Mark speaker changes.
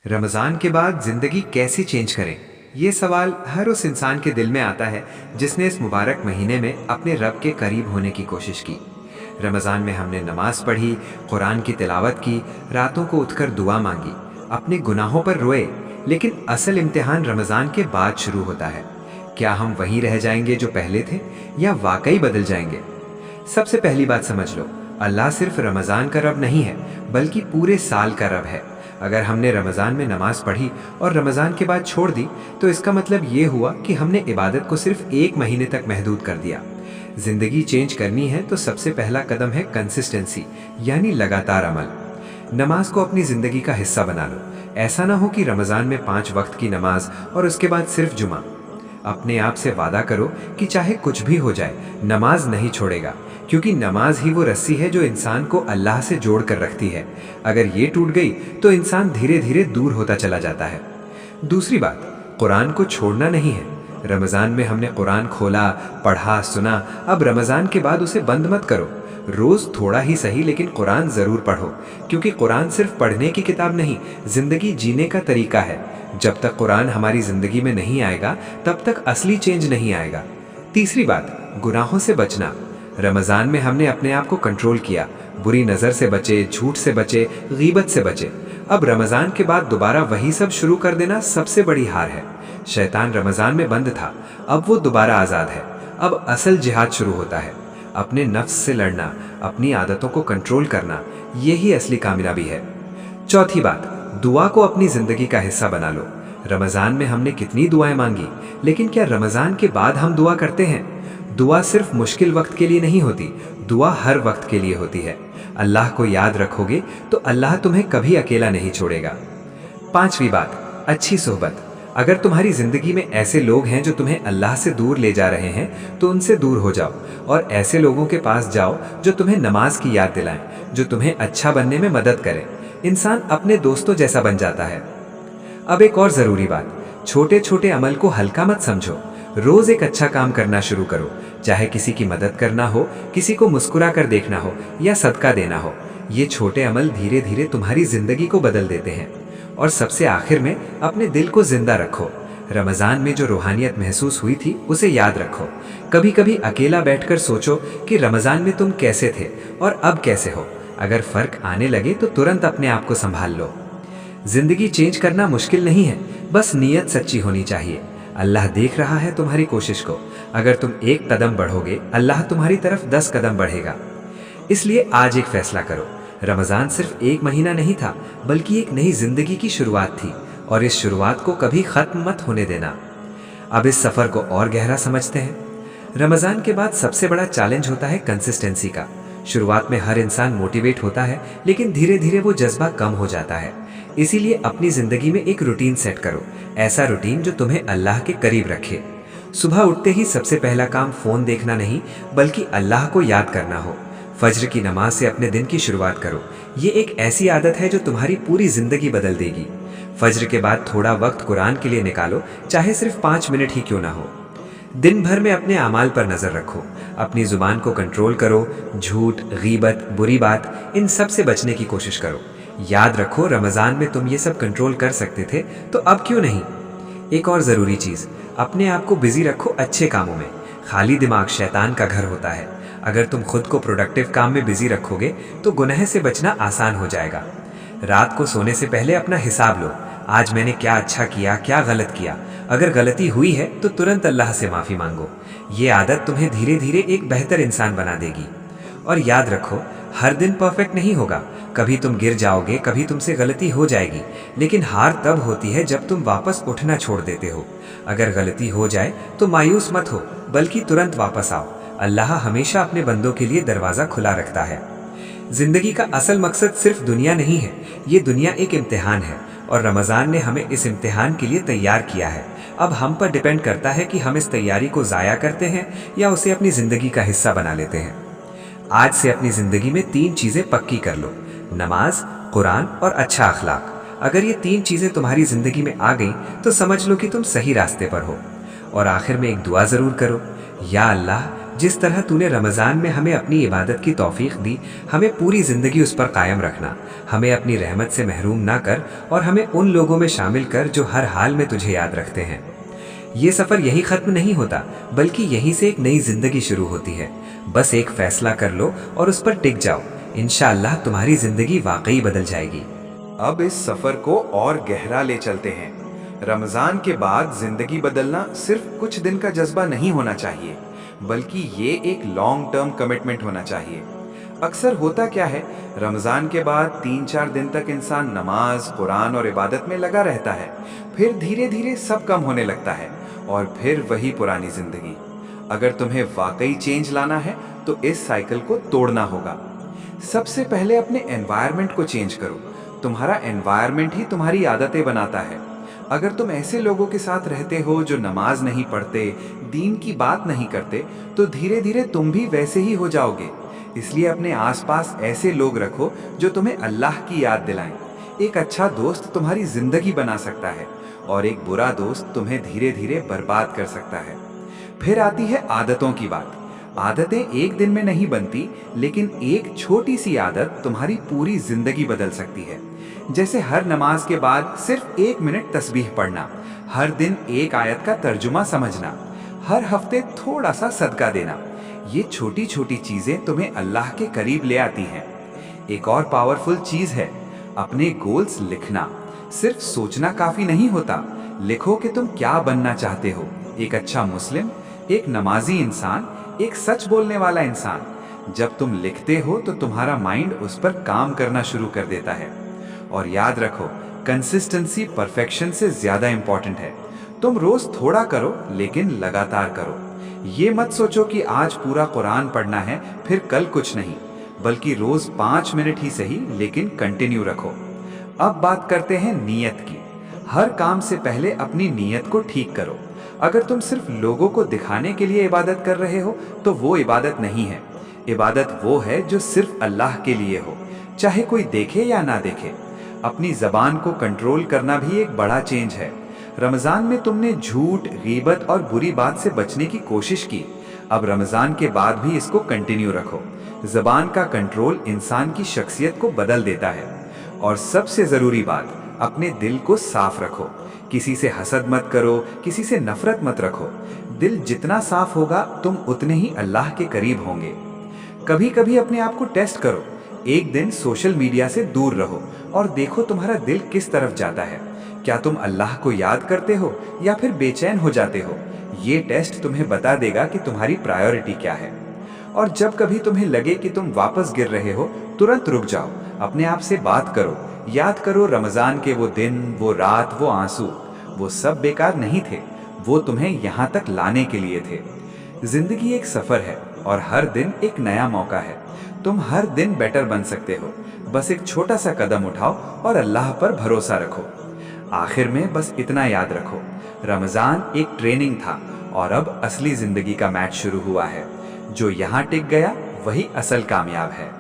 Speaker 1: रमज़ान के बाद ज़िंदगी कैसे चेंज करें? ये सवाल हर उस इंसान के दिल में आता है जिसने इस मुबारक महीने में अपने रब के करीब होने की कोशिश की। रमज़ान में हमने नमाज पढ़ी, कुरान की तिलावत की, रातों को उठकर दुआ मांगी, अपने गुनाहों पर रोए, लेकिन असल इम्तिहान रमज़ान के बाद शुरू होता है। क्या हम वहीं रह जाएंगे जो पहले थे या वाकई बदल जाएंगे? सबसे पहली बात समझ लो, अल्लाह सिर्फ रमज़ान का रब नहीं है बल्कि पूरे साल का रब है। अगर हमने रमज़ान में नमाज पढ़ी और रमज़ान के बाद छोड़ दी तो इसका मतलब ये हुआ कि हमने इबादत को सिर्फ एक महीने तक महदूद कर दिया। ज़िंदगी चेंज करनी है तो सबसे पहला कदम है कंसिस्टेंसी, यानी लगातार अमल। नमाज को अपनी ज़िंदगी का हिस्सा बना लो। ऐसा ना हो कि रमज़ान में 5 वक्त की नमाज और उसके बाद सिर्फ जुमा। अपने आप से वादा करो कि चाहे कुछ भी हो जाए नमाज नहीं छोड़ेगा, क्योंकि नमाज ही वो रस्सी है जो इंसान को अल्लाह से जोड़ कर रखती है। अगर ये टूट गई तो इंसान धीरे धीरे दूर होता चला जाता है। दूसरी बात, कुरान को छोड़ना नहीं है। रमज़ान में हमने कुरान खोला, पढ़ा, सुना, अब रमज़ान के बाद उसे बंद मत करो। रोज़ थोड़ा ही सही लेकिन कुरान ज़रूर पढ़ो, क्योंकि कुरान सिर्फ पढ़ने की किताब नहीं, ज़िंदगी जीने का तरीका है। जब तक कुरान हमारी ज़िंदगी में नहीं आएगा तब तक असली चेंज नहीं आएगा। तीसरी बात, गुनाहों से बचना। रमज़ान में हमने अपने आप को कंट्रोल किया, बुरी नज़र से बचे, झूठ से बचे, गीबत से बचे। अब रमज़ान के बाद दोबारा वही सब शुरू कर देना सबसे बड़ी हार है। शैतान रमज़ान में बंद था, अब वो दोबारा आज़ाद है। अब असल जिहाद शुरू होता है। अपने नफ्स से लड़ना, अपनी आदतों को कंट्रोल करना, यही असली कामयाबी है। चौथी बात, दुआ को अपनी ज़िंदगी का हिस्सा बना लो। रमज़ान में हमने कितनी दुआएं मांगी, लेकिन क्या रमज़ान के बाद हम दुआ करते हैं? दुआ सिर्फ मुश्किल वक्त के लिए नहीं होती, दुआ हर वक्त के लिए होती है। अल्लाह को याद रखोगे तो अल्लाह तुम्हें कभी अकेला नहीं छोड़ेगा। पांचवी बात, अच्छी सोहबत। अगर तुम्हारी ज़िंदगी में ऐसे लोग हैं जो तुम्हें अल्लाह से दूर ले जा रहे हैं तो उनसे दूर हो जाओ और ऐसे लोगों के पास जाओ जो तुम्हें नमाज की याद दिलाएं, जो तुम्हें अच्छा बनने में मदद करें। इंसान अपने दोस्तों जैसा बन जाता है। अब एक और ज़रूरी बात, छोटे छोटे अमल को हल्का मत समझो। रोज़ एक अच्छा काम करना शुरू करो, चाहे किसी की मदद करना हो, किसी को मुस्कुरा कर देखना हो या सदका देना हो। ये छोटे अमल धीरे धीरे तुम्हारी ज़िंदगी को बदल देते हैं। और सबसे आखिर में, अपने दिल को जिंदा रखो। रमज़ान में जो रूहानियत महसूस हुई थी उसे याद रखो। कभी कभी अकेला बैठकर सोचो कि रमज़ान में तुम कैसे थे और अब कैसे हो। अगर फ़र्क आने लगे तो तुरंत अपने आप को संभाल लो। ज़िंदगी चेंज करना मुश्किल नहीं है, बस नीयत सच्ची होनी चाहिए। अल्लाह देख रहा है तुम्हारी कोशिश को। अगर तुम एक कदम बढ़ोगे, अल्लाह तुम्हारी तरफ 10 कदम बढ़ेगा। इसलिए आज एक फैसला करो, रमज़ान सिर्फ एक महीना नहीं था बल्कि एक नई जिंदगी की शुरुआत थी, और इस शुरुआत को कभी ख़त्म मत होने देना। अब इस सफ़र को और गहरा समझते हैं। रमज़ान के बाद सबसे बड़ा चैलेंज होता है कंसिस्टेंसी का। शुरुआत में हर इंसान मोटिवेट होता है, लेकिन धीरे धीरे वो जज्बा कम हो जाता है। इसीलिए अपनी ज़िंदगी में एक रूटीन सेट करो, ऐसा रूटीन जो तुम्हें अल्लाह के करीब रखे। सुबह उठते ही सबसे पहला काम फ़ोन देखना नहीं बल्कि अल्लाह को याद करना हो। फज्र की नमाज से अपने दिन की शुरुआत करो। ये एक ऐसी आदत है जो तुम्हारी पूरी ज़िंदगी बदल देगी। फज्र के बाद थोड़ा वक्त कुरान के लिए निकालो, चाहे सिर्फ 5 मिनट ही क्यों ना हो। दिन भर में अपने अमाल पर नज़र रखो, अपनी ज़ुबान को कंट्रोल करो। झूठ, गीबत, बुरी बात, इन सब से बचने की कोशिश करो। याद रखो, रमज़ान में तुम ये सब कंट्रोल कर सकते थे तो अब क्यों नहीं। एक और ज़रूरी चीज़, अपने आप को बिजी रखो अच्छे कामों में। खाली दिमाग शैतान का घर होता है। अगर तुम खुद को प्रोडक्टिव काम में बिजी रखोगे तो गुनाह से बचना आसान हो जाएगा। रात को सोने से पहले अपना हिसाब लो, आज मैंने क्या अच्छा किया, क्या गलत किया। अगर गलती हुई है तो तुरंत अल्लाह से माफ़ी मांगो। ये आदत तुम्हें धीरे धीरे एक बेहतर इंसान बना देगी। और याद रखो, हर दिन परफेक्ट नहीं होगा। कभी तुम गिर जाओगे, कभी तुमसे गलती हो जाएगी, लेकिन हार तब होती है जब तुम वापस उठना छोड़ देते हो। अगर गलती हो जाए तो मायूस मत हो, बल्कि तुरंत वापस आओ। अल्लाह हमेशा अपने बंदों के लिए दरवाज़ा खुला रखता है। ज़िंदगी का असल मकसद सिर्फ दुनिया नहीं है, ये दुनिया एक इम्तिहान है, और रमज़ान ने हमें इस इम्तिहान के लिए तैयार किया है। अब हम पर डिपेंड करता है कि हम इस तैयारी को ज़ाया करते हैं या उसे अपनी ज़िंदगी का हिस्सा बना लेते हैं। आज से अपनी ज़िंदगी में 3 चीज़ें पक्की कर लो, नमाज, कुरान और अच्छा अखलाक। अगर ये 3 चीज़ें तुम्हारी ज़िंदगी में आ गई तो समझ लो कि तुम सही रास्ते पर हो। और आखिर में एक दुआ ज़रूर करो, या अल्लाह, जिस तरह तूने रमज़ान में हमें अपनी इबादत की तौफीक दी, हमें पूरी ज़िंदगी उस पर कायम रखना। हमें अपनी रहमत से महरूम ना कर और हमें उन लोगों में शामिल कर जो हर हाल में तुझे याद रखते हैं। ये सफ़र यहीं ख़त्म नहीं होता, बल्कि यहीं से एक नई ज़िंदगी शुरू होती है। बस एक फ़ैसला कर लो और उस पर टिक जाओ। इंशाअल्लाह तुम्हारी ज़िंदगी वाकई बदल जाएगी।
Speaker 2: अब इस सफ़र को और गहरा ले चलते हैं। रमज़ान के बाद ज़िंदगी बदलना सिर्फ कुछ दिन का जज्बा नहीं होना चाहिए, बल्कि ये एक लॉन्ग टर्म कमिटमेंट होना चाहिए। अक्सर होता क्या है, रमज़ान के बाद 3-4 दिन तक इंसान नमाज, कुरान और इबादत में लगा रहता है। फिर धीरे धीरे सब कम होने लगता है और फिर वही पुरानी ज़िंदगी। अगर तुम्हें वाकई चेंज लाना है तो इस साइकिल को तोड़ना होगा। सबसे पहले अपने एनवायरनमेंट को चेंज करो। तुम्हारा एनवायरनमेंट ही तुम्हारी आदतें बनाता है। अगर तुम ऐसे लोगों के साथ रहते हो जो नमाज नहीं पढ़ते, दीन की बात नहीं करते, तो धीरे धीरे तुम भी वैसे ही हो जाओगे। इसलिए अपने आसपास ऐसे लोग रखो जो तुम्हें अल्लाह की याद दिलाएं। एक अच्छा दोस्त तुम्हारी जिंदगी बना सकता है और एक बुरा दोस्त तुम्हें धीरे धीरे बर्बाद कर सकता है। फिर आती है आदतों की बात। आदतें एक दिन में नहीं बनती, लेकिन एक छोटी सी आदत तुम्हारी पूरी जिंदगी बदल सकती है। जैसे हर नमाज के बाद सिर्फ 1 मिनट तस्बीह पढ़ना, हर दिन एक आयत का तर्जुमा समझना, हर हफ्ते थोड़ा सा सदका देना। ये छोटी छोटी चीजें तुम्हें अल्लाह के करीब ले आती हैं। एक और पावरफुल चीज है अपने गोल्स लिखना। सिर्फ सोचना काफी नहीं होता, लिखो कि तुम क्या बनना चाहते हो। एक अच्छा मुस्लिम, एक नमाजी इंसान, एक सच बोलने वाला इंसान। जब तुम लिखते हो तो तुम्हारा माइंड उस पर काम करना शुरू कर देता है। और याद रखो, कंसिस्टेंसी परफेक्शन से ज्यादा इंपॉर्टेंट है। तुम रोज थोड़ा करो, लेकिन लगातार करो। ये मत सोचो कि आज पूरा कुरान पढ़ना है फिर कल कुछ नहीं, बल्कि रोज 5 मिनट ही सही, लेकिन कंटिन्यू रखो। अब बात करते हैं नीयत की। हर काम से पहले अपनी नीयत को ठीक करो। अगर तुम सिर्फ लोगों को दिखाने के लिए इबादत कर रहे हो तो वो इबादत नहीं है। इबादत वो है जो सिर्फ अल्लाह के लिए हो, चाहे कोई देखे या ना देखे। अपनी जबान को कंट्रोल करना भी एक बड़ा चेंज है। रमज़ान में तुमने झूठ, गीबत और बुरी बात से बचने की कोशिश की। अब रमज़ान के बाद भी इसको कंटिन्यू रखो। जबान का कंट्रोल इंसान की शख्सियत को बदल देता है। और सबसे ज़रूरी बात, अपने दिल को साफ रखो। किसी से हसद मत करो, किसी से नफरत मत रखो। दिल जितना साफ होगा, तुम उतने ही अल्लाह के करीब होंगे। कभी कभी अपने आप को टेस्ट करो। एक दिन सोशल मीडिया से दूर रहो और देखो तुम्हारा दिल किस तरफ जाता है। क्या तुम अल्लाह को याद करते हो या फिर बेचैन हो जाते हो? ये टेस्ट तुम्हें बता देगा कि तुम्हारी प्रायोरिटी क्या है। और जब कभी तुम्हें लगे कि तुम वापस गिर रहे हो, तुरंत रुक जाओ। अपने आप से बात करो। याद करो, रमज़ान के वो दिन, वो रात, वो आंसू, वो सब बेकार नहीं थे। वो तुम्हें यहाँ तक लाने के लिए थे। जिंदगी एक सफ़र है और हर दिन एक नया मौका है। तुम हर दिन बेटर बन सकते हो। बस एक छोटा सा कदम उठाओ और अल्लाह पर भरोसा रखो। आखिर में बस इतना याद रखो, रमज़ान एक ट्रेनिंग था और अब असली ज़िंदगी का मैच शुरू हुआ है। जो यहाँ टिक गया वही असल कामयाब है।